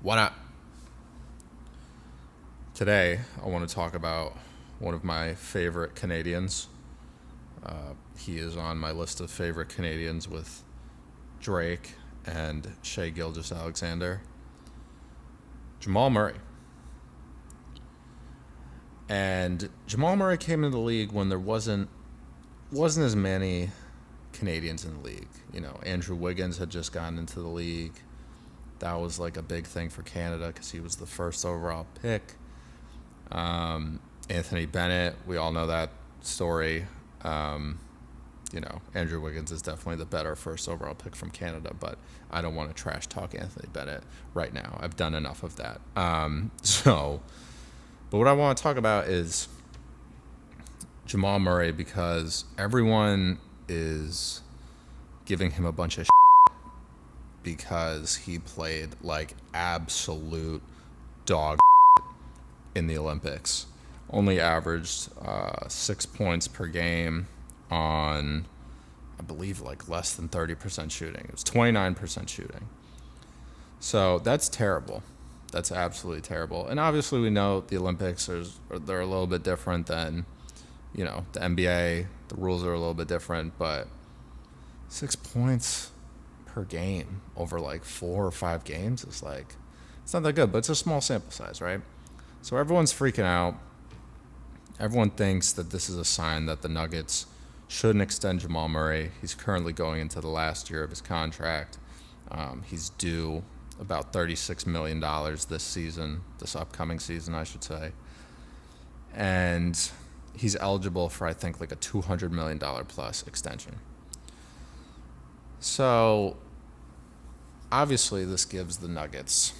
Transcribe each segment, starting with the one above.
What up? Today, I want to talk about one of my favorite Canadians. He is on my list of favorite Canadians with Drake and Shea Gilgeous-Alexander. Jamal Murray. And Jamal Murray came into the league when there wasn't as many Canadians in the league. You know, Andrew Wiggins had just gotten into the league. That was like a big thing for Canada because he was the first overall pick. Anthony Bennett, we all know that story. Andrew Wiggins is definitely the better first overall pick from Canada, but I don't want to trash talk Anthony Bennett right now. I've done enough of that. But what I want to talk about is Jamal Murray because everyone is giving him a bunch of because he played like absolute dog in the Olympics. Only averaged 6 points per game on, I believe, like less than 30% shooting. It was 29% shooting. So that's terrible. That's absolutely terrible. And obviously we know the Olympics they're a little bit different than, the NBA. The rules are a little bit different, but 6 points per game over like 4 or 5 games is like, it's not that good, but it's a small sample size, right? So everyone's freaking out. Everyone thinks that this is a sign that the Nuggets shouldn't extend Jamal Murray. He's currently going into the last year of his contract. He's due about $36 million this upcoming season, I should say. And he's eligible for, I think, like a $200 million plus extension. So obviously this gives the Nuggets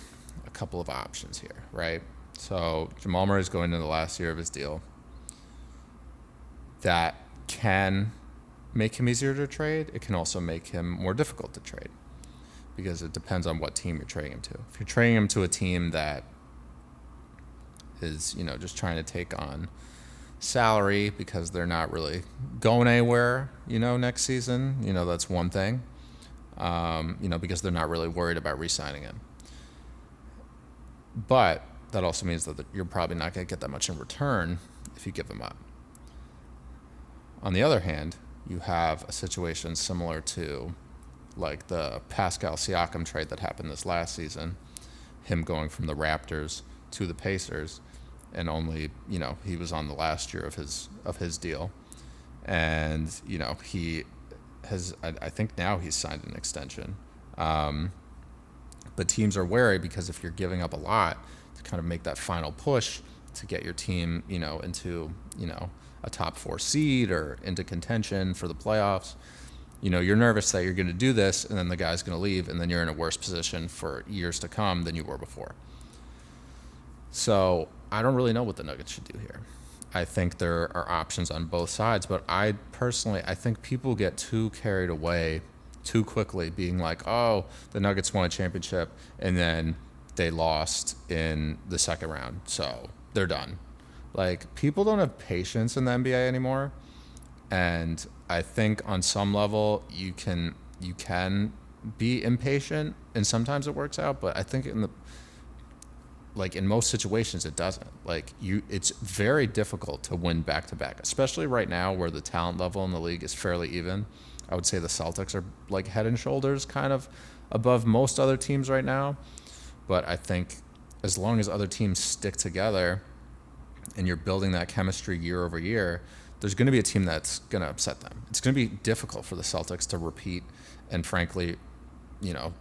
a couple of options here, right? So Jamal Murray is going into the last year of his deal. That can make him easier to trade. It can also make him more difficult to trade because it depends on what team you're trading him to. If you're trading him to a team that is, just trying to take on salary because they're not really going anywhere, next season, that's one thing, because they're not really worried about re-signing him. But that also means that you're probably not going to get that much in return if you give him up. On the other hand, you have a situation similar to like the Pascal Siakam trade that happened this last season, him going from the Raptors to the Pacers, and only, he was on the last year of his deal. And, he has, I think now he's signed an extension. But teams are wary because if you're giving up a lot to kind of make that final push to get your team, into, a top 4 seed or into contention for the playoffs, you're nervous that you're going to do this and then the guy's going to leave and then you're in a worse position for years to come than you were before. So I don't really know what the Nuggets should do here. I think there are options on both sides, but I think people get too carried away too quickly being like, oh, the Nuggets won a championship and then they lost in the second round, so they're done. Like, people don't have patience in the NBA anymore, and I think on some level you can be impatient, and sometimes it works out, but I think in most situations it doesn't. It's very difficult to win back-to-back, especially right now where the talent level in the league is fairly even. I would say the Celtics are like head and shoulders kind of above most other teams right now, but I think as long as other teams stick together and you're building that chemistry year over year, there's going to be a team that's going to upset them. It's going to be difficult for the Celtics to repeat and, frankly,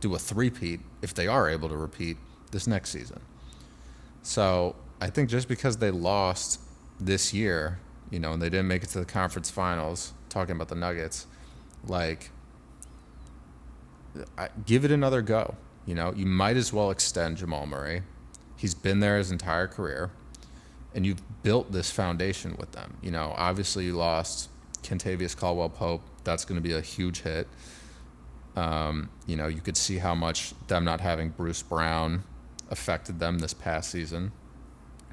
do a three-peat if they are able to repeat this next season. So I think just because they lost this year, and they didn't make it to the conference finals, talking about the Nuggets, give it another go. You might as well extend Jamal Murray. He's been there his entire career. And you've built this foundation with them. Obviously you lost Kentavious Caldwell-Pope. That's going to be a huge hit. You could see how much them not having Bruce Brown affected them this past season.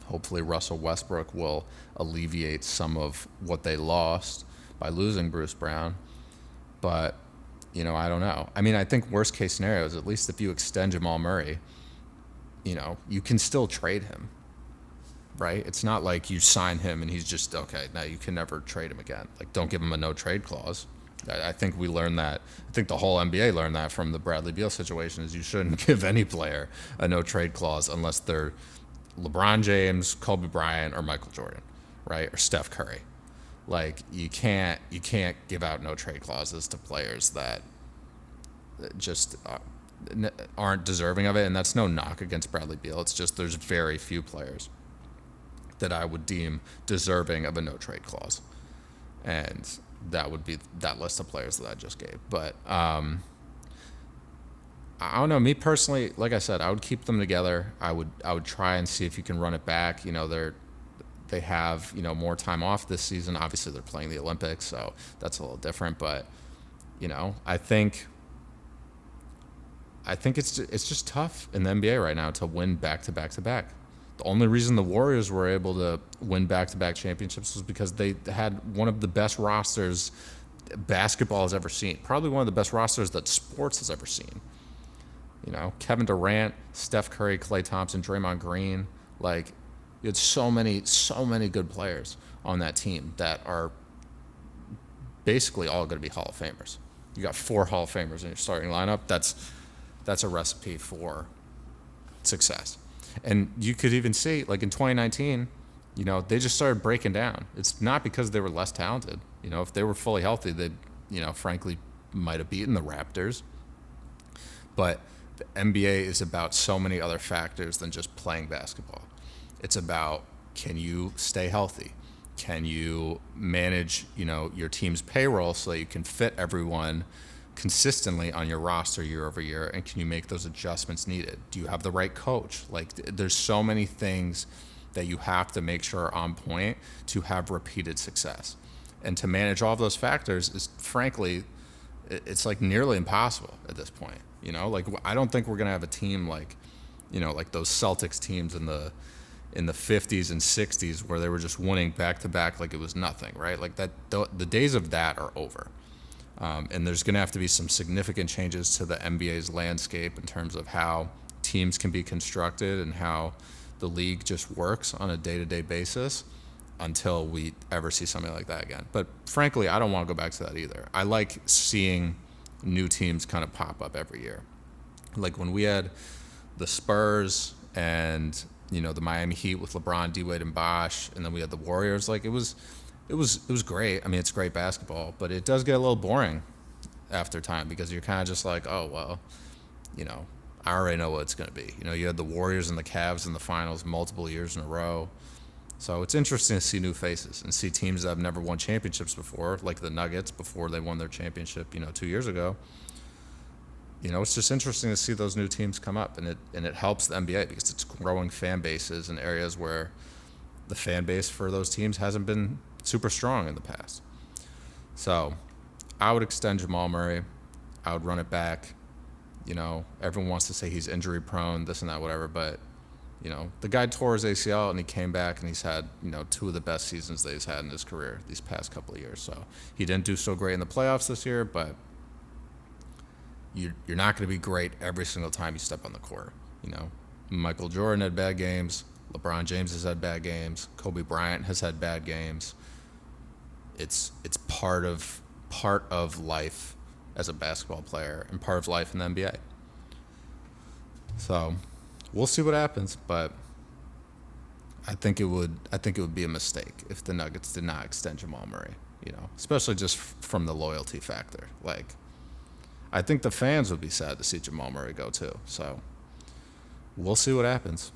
Hopefully Russell Westbrook will alleviate some of what they lost by losing Bruce Brown. But, I don't know. I mean, I think worst case scenario is at least if you extend Jamal Murray, you can still trade him, right? It's not like you sign him and he's just, okay, now you can never trade him again. Like, don't give him a no trade clause. I think we learned that. I think the whole NBA learned that from the Bradley Beal situation, is you shouldn't give any player a no trade clause unless they're LeBron James, Kobe Bryant, or Michael Jordan, right? Or Steph Curry. Like, you can't give out no trade clauses to players that just aren't deserving of it. And that's no knock against Bradley Beal. It's just there's very few players that I would deem deserving of a no trade clause, and that would be that list of players that I just gave. But I don't know. Me personally, like I said, I would keep them together. I would try and see if you can run it back. They have more time off this season. Obviously, they're playing the Olympics, so that's a little different. But I think it's just tough in the NBA right now to win back to back to back. The only reason the Warriors were able to win back-to-back championships was because they had one of the best rosters basketball has ever seen. Probably one of the best rosters that sports has ever seen. Kevin Durant, Steph Curry, Klay Thompson, Draymond Green. Like, you had so many good players on that team that are basically all going to be Hall of Famers. You got 4 Hall of Famers in your starting lineup. That's a recipe for success. And you could even see, like in 2019, they just started breaking down. It's not because they were less talented. If they were fully healthy, they, frankly, might have beaten the Raptors. But the NBA is about so many other factors than just playing basketball. It's about, can you stay healthy? Can you manage, your team's payroll so that you can fit everyone consistently on your roster year over year, and can you make those adjustments needed? Do you have the right coach? Like, there's so many things that you have to make sure are on point to have repeated success. And to manage all of those factors is, frankly, it's like nearly impossible at this point. Like, I don't think we're going to have a team like, like those Celtics teams in the 50s and 60s where they were just winning back to back like it was nothing, right? Like, that the days of that are over. And there's going to have to be some significant changes to the NBA's landscape in terms of how teams can be constructed and how the league just works on a day-to-day basis until we ever see something like that again. But frankly, I don't want to go back to that either. I like seeing new teams kind of pop up every year. Like when we had the Spurs and, the Miami Heat with LeBron, D-Wade, and Bosh, and then we had the Warriors. Like, it was great. I mean, it's great basketball, but it does get a little boring after time because you're kind of just like, oh, well, I already know what it's going to be. You had the Warriors and the Cavs in the finals multiple years in a row. So it's interesting to see new faces and see teams that have never won championships before, like the Nuggets before they won their championship, 2 years ago. It's just interesting to see those new teams come up, and it helps the NBA because it's growing fan bases in areas where the fan base for those teams hasn't been super strong in the past. So I would extend Jamal Murray. I would run it back. Everyone wants to say he's injury prone, this and that, whatever, but the guy tore his ACL and he came back and he's had, 2 of the best seasons that he's had in his career these past couple of years. So he didn't do so great in the playoffs this year, but you're not going to be great every single time you step on the court. Michael Jordan had bad games. LeBron James has had bad games. Kobe Bryant has had bad games. It's part of life as a basketball player and part of life in the NBA. So we'll see what happens, but I think it would be a mistake if the Nuggets did not extend Jamal Murray, especially just from the loyalty factor. Like, I think the fans would be sad to see Jamal Murray go too. So we'll see what happens.